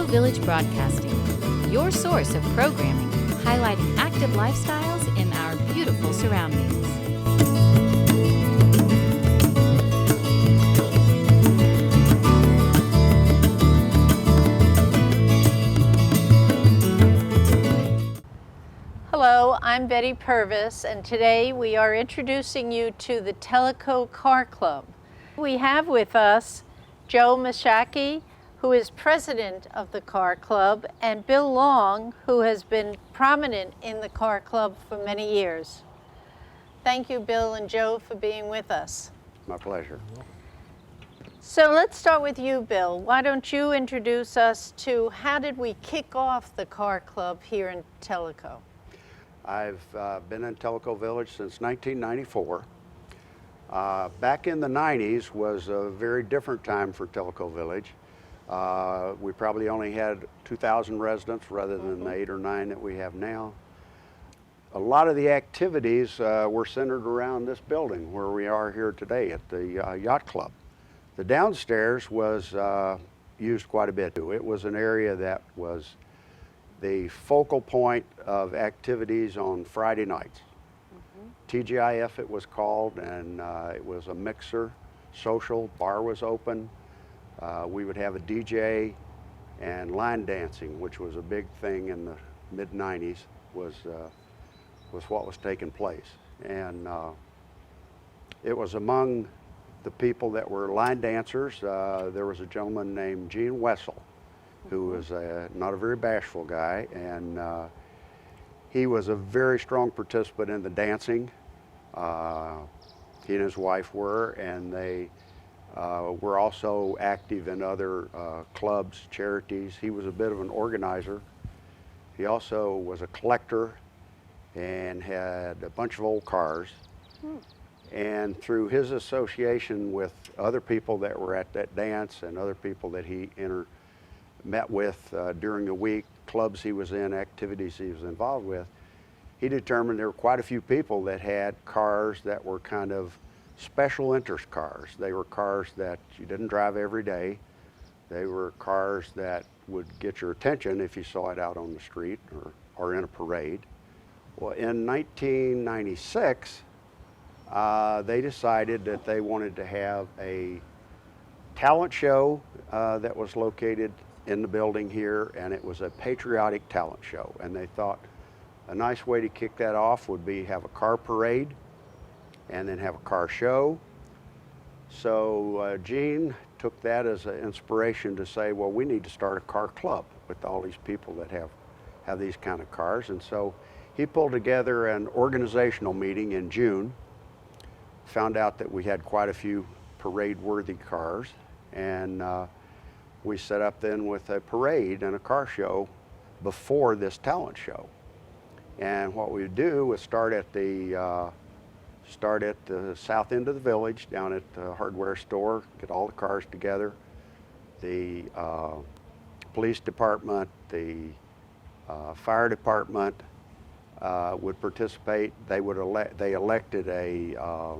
Village Broadcasting, your source of programming highlighting active lifestyles in our beautiful surroundings. Hello, I'm Betty Purvis, and today we are introducing you to the Tellico Car Club. We have with us Joe Mashaki, who is president of the car club, and Bill Long, who has been prominent in the car club for many years. Thank you, Bill and Joe, for being with us. My pleasure. So let's start with you, Bill. Why don't you introduce us to how did we kick off the car club here in Tellico? I've been in Tellico Village since 1994. Back in the 90s was a very different time for Tellico Village. We probably only had 2,000 residents rather than the 8 or 9 that we have now. A lot of the activities were centered around this building where we are here today at the Yacht Club. The downstairs was used quite a bit. It was an area that was the focal point of activities on Friday nights. TGIF it was called, and it was a mixer, social, bar was open. We would have a DJ and line dancing, which was a big thing in the mid-90s, was what was taking place. And it was among the people that were line dancers, there was a gentleman named Gene Wessel, who was not a very bashful guy, and he was a very strong participant in the dancing. He and his wife were, and they were also active in other clubs, charities. He was a bit of an organizer. He also was a collector and had a bunch of old cars. And through his association with other people that were at that dance and other people that he met with during the week, clubs he was in, activities he was involved with, he determined there were quite a few people that had cars that were kind of special interest cars. They were cars that you didn't drive every day. They were cars that would get your attention if you saw it out on the street or in a parade. Well, in 1996, they decided that they wanted to have a talent show that was located in the building here, and it was a patriotic talent show. And they thought a nice way to kick that off would be have a car parade and then have a car show. So Gene took that as an inspiration to say, well, we need to start a car club with all these people that have these kind of cars. And so he pulled together an organizational meeting in June, found out that we had quite a few parade-worthy cars, and we set up then with a parade and a car show before this talent show. And what we would do was start at the south end of the village, down at the hardware store, get all the cars together. The police department, the fire department would participate. They elected a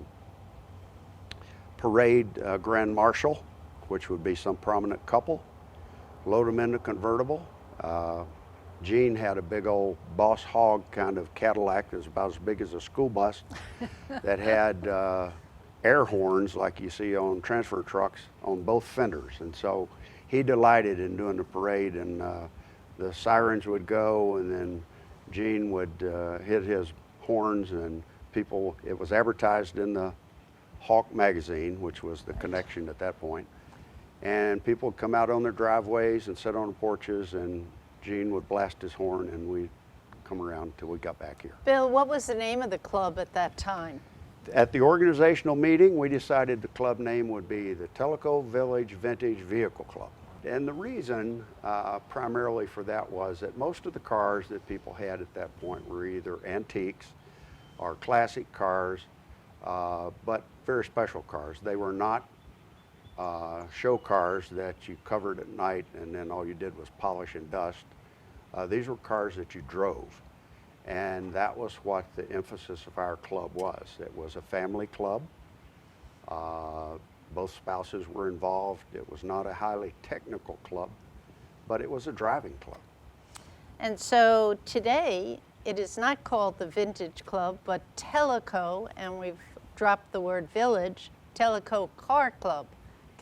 parade grand marshal, which would be some prominent couple, load them in the convertible. Gene had a big old Boss Hogg kind of Cadillac that was about as big as a school bus that had air horns like you see on transfer trucks on both fenders. And so he delighted in doing the parade, and the sirens would go, and then Gene would hit his horns, and people, it was advertised in the Hawk magazine, which was the connection at that point. And people would come out on their driveways and sit on the porches, and Gene would blast his horn, and we'd come around until we got back here. Bill, what was the name of the club at that time? At the organizational meeting, we decided the club name would be the Tellico Village Vintage Vehicle Club. And the reason primarily for that was that most of the cars that people had at that point were either antiques or classic cars, but very special cars. They were not show cars that you covered at night and then all you did was polish and dust. These were cars that you drove, and that was what the emphasis of our club was. It was a family club. Both spouses were involved. It was not a highly technical club. but it was a driving club. And so today, it is not called the Vintage Club, but Tellico, and we've dropped the word village, Tellico Car Club.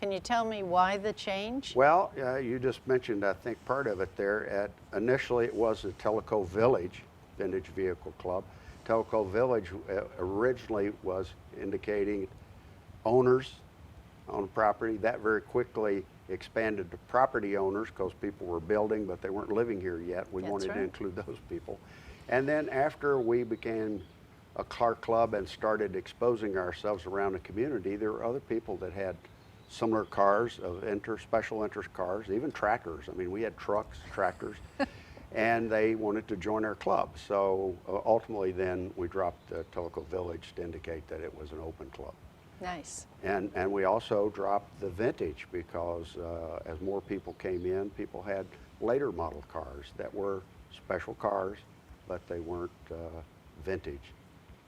Can you tell me why the change? Well, you just mentioned, I think, part of it there. Initially, it was the Tellico Village Vintage Vehicle Club. Tellico Village originally was indicating owners on property. That very quickly expanded to property owners because people were building, but they weren't living here yet. We That's wanted right. to include those people. And then after we became a car club and started exposing ourselves around the community, there were other people that had similar cars of special interest cars, even tractors. I mean, we had trucks, tractors, and they wanted to join our club. So ultimately then we dropped Tellico Village to indicate that it was an open club. Nice. And we also dropped the vintage because as more people came in, people had later model cars that were special cars, but they weren't vintage,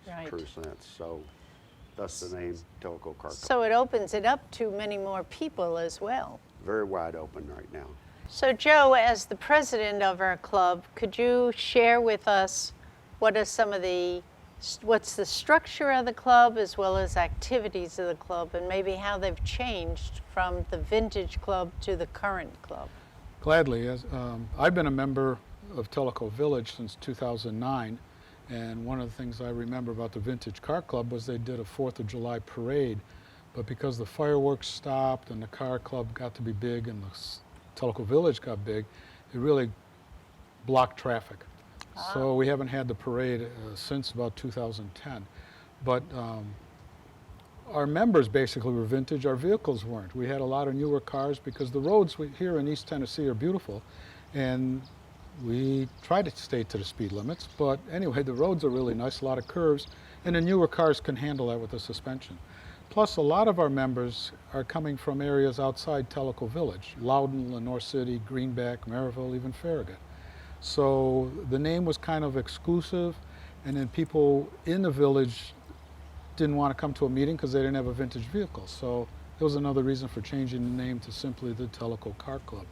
Right. true sense. So thus the name Tellico Car Club. So it opens it up to many more people as well. Very wide open right now. So Joe, as the president of our club, could you share with us what's the structure of the club as well as activities of the club, and maybe how they've changed from the Vintage Club to the current club? Gladly. I've been a member of Tellico Village since 2009, and one of the things I remember about the Vintage Car Club was they did a 4th of July parade, but because the fireworks stopped and the car club got to be big and the Tellico Village got big, it really blocked traffic. So we haven't had the parade since about 2010. But our members basically were vintage, our vehicles weren't. We had a lot of newer cars because the roads here in East Tennessee are beautiful, and we try to stay to the speed limits, but anyway, the roads are really nice, a lot of curves, and the newer cars can handle that with the suspension. Plus, a lot of our members are coming from areas outside Tellico Village, Loudon, Lenore City, Greenback, Maryville, even Farragut. So the name was kind of exclusive, and then people in the village didn't want to come to a meeting because they didn't have a vintage vehicle. So there was another reason for changing the name to simply the Tellico Car Club.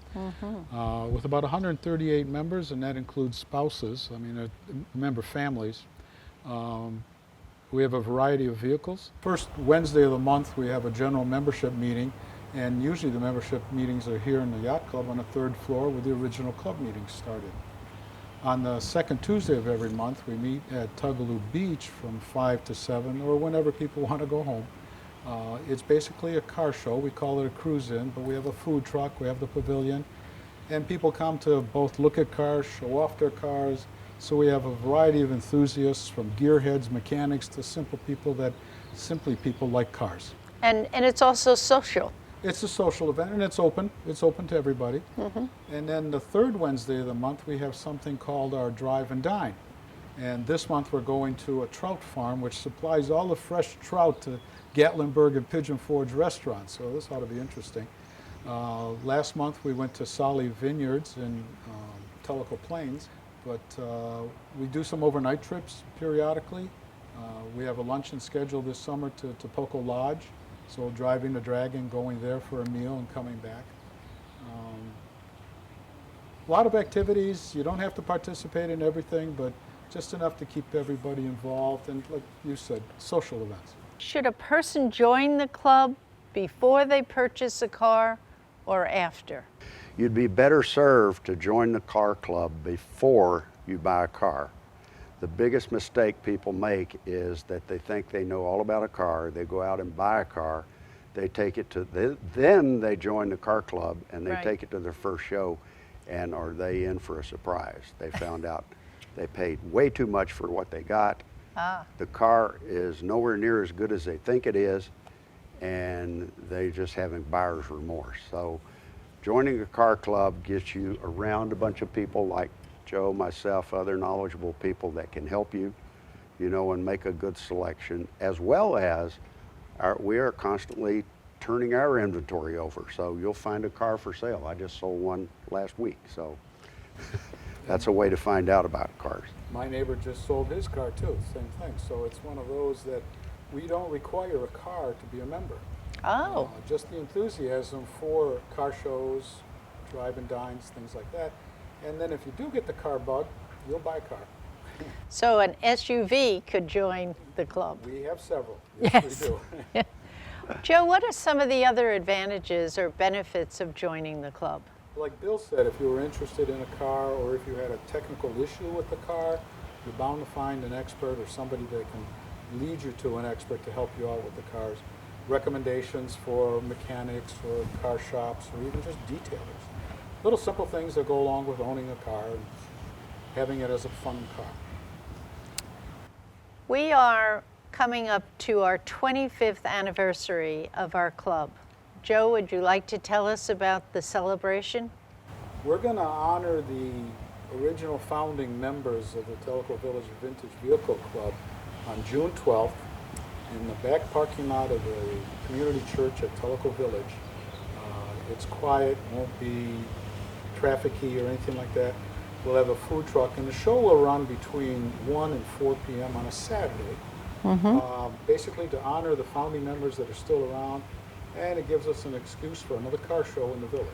With about 138 members, and that includes spouses, I mean, member families. We have a variety of vehicles. First Wednesday of the month, we have a general membership meeting, and usually the membership meetings are here in the yacht club on the 3rd floor where the original club meetings started. On the second Tuesday of every month, we meet at Tugaloo Beach from 5 to 7, or whenever people want to go home. It's basically a car show. We call it a cruise-in, but we have a food truck, we have the pavilion, and people come to both look at cars, show off their cars. So we have a variety of enthusiasts, from gearheads, mechanics, to simply people like cars. And it's also social. It's a social event, and it's open. It's open to everybody. And then the 3rd Wednesday of the month, we have something called our Drive and Dine. And this month we're going to a trout farm which supplies all the fresh trout to Gatlinburg and Pigeon Forge restaurants. So this ought to be interesting. Last month we went to Solly Vineyards in Tellico Plains, but we do some overnight trips periodically. We have a luncheon scheduled this summer to Poco Lodge. So driving the Dragon, going there for a meal and coming back. A lot of activities. You don't have to participate in everything, but just enough to keep everybody involved, and like you said, social events. Should a person join the club before they purchase a car or after? You'd be better served to join the car club before you buy a car. The biggest mistake people make is that they think they know all about a car. They go out and buy a car. They take it to, then they join the car club and they Right. take it to their first show, and are they in for a surprise? They found out they paid way too much for what they got. The car is nowhere near as good as they think it is, and they just having buyer's remorse. So joining a car club gets you around a bunch of people like Joe, myself, other knowledgeable people that can help you, and make a good selection, as well as we are constantly turning our inventory over. So you'll find a car for sale. I just sold one last week. So that's a way to find out about cars. My neighbor just sold his car too, same thing. So it's one of those that we don't require a car to be a member. Oh, Just the enthusiasm for car shows, drive-and dines, things like that. And then if you do get the car bug, you'll buy a car. So an SUV could join the club. We have several. Yes. We do. Joe, what are some of the other advantages or benefits of joining the club? Like Bill said, if you were interested in a car or if you had a technical issue with the car, you're bound to find an expert or somebody that can lead you to an expert to help you out with the cars. Recommendations for mechanics, for car shops, or even just detailers. Little simple things that go along with owning a car and having it as a fun car. We are coming up to our 25th anniversary of our club. Joe, would you like to tell us about the celebration? We're going to honor the original founding members of the Tellico Village Vintage Vehicle Club on June 12th in the back parking lot of the community church at Tellico Village. It's quiet, won't be trafficy or anything like that. We'll have a food truck, and the show will run between 1 and 4 p.m. on a Saturday, basically to honor the founding members that are still around, and it gives us an excuse for another car show in the village.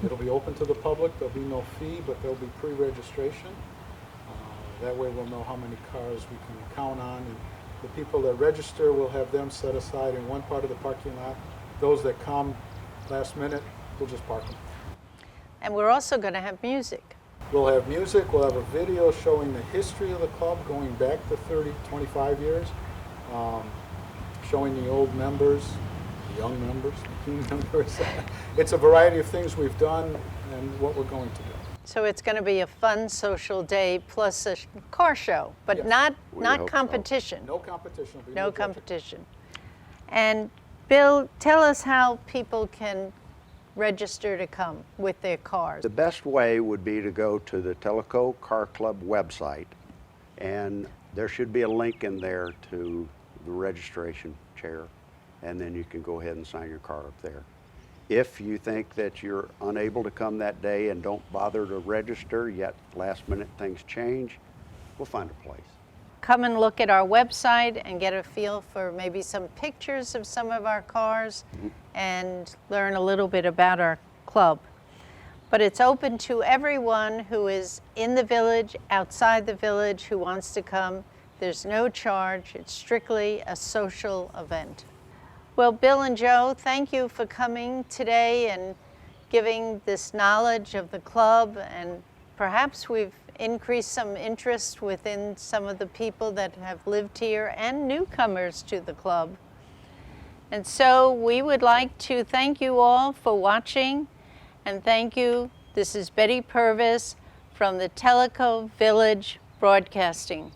It'll be open to the public. There'll be no fee, but there'll be pre-registration. That way we'll know how many cars we can count on, and the people that register, we'll have them set aside in one part of the parking lot. Those that come last minute, we'll just park them. And we're also going to have music. We'll have music, we'll have a video showing the history of the club going back to 30, 25 years, showing the old members, the young members, the new members. It's a variety of things we've done and what we're going to do. So it's going to be a fun social day plus a car show, but Yes. not hope so. competition. No competition. There'll be No judging. competition. And Bill, tell us how people can register to come with their cars. The best way would be to go to the Tellico Car Club website, and there should be a link in there to the registration chair, and then you can go ahead and sign your car up there. If you think that you're unable to come that day and don't bother to register, yet last minute things change, we'll find a place. Come and look at our website and get a feel for maybe some pictures of some of our cars and learn a little bit about our club. But it's open to everyone who is in the village, outside the village, who wants to come. There's no charge. It's strictly a social event. Well, Bill and Joe, thank you for coming today and giving this knowledge of the club, and perhaps we've increased some interest within some of the people that have lived here and newcomers to the club. And so we would like to thank you all for watching, and thank you. This is Betty Purvis from the Tellico Village Broadcasting.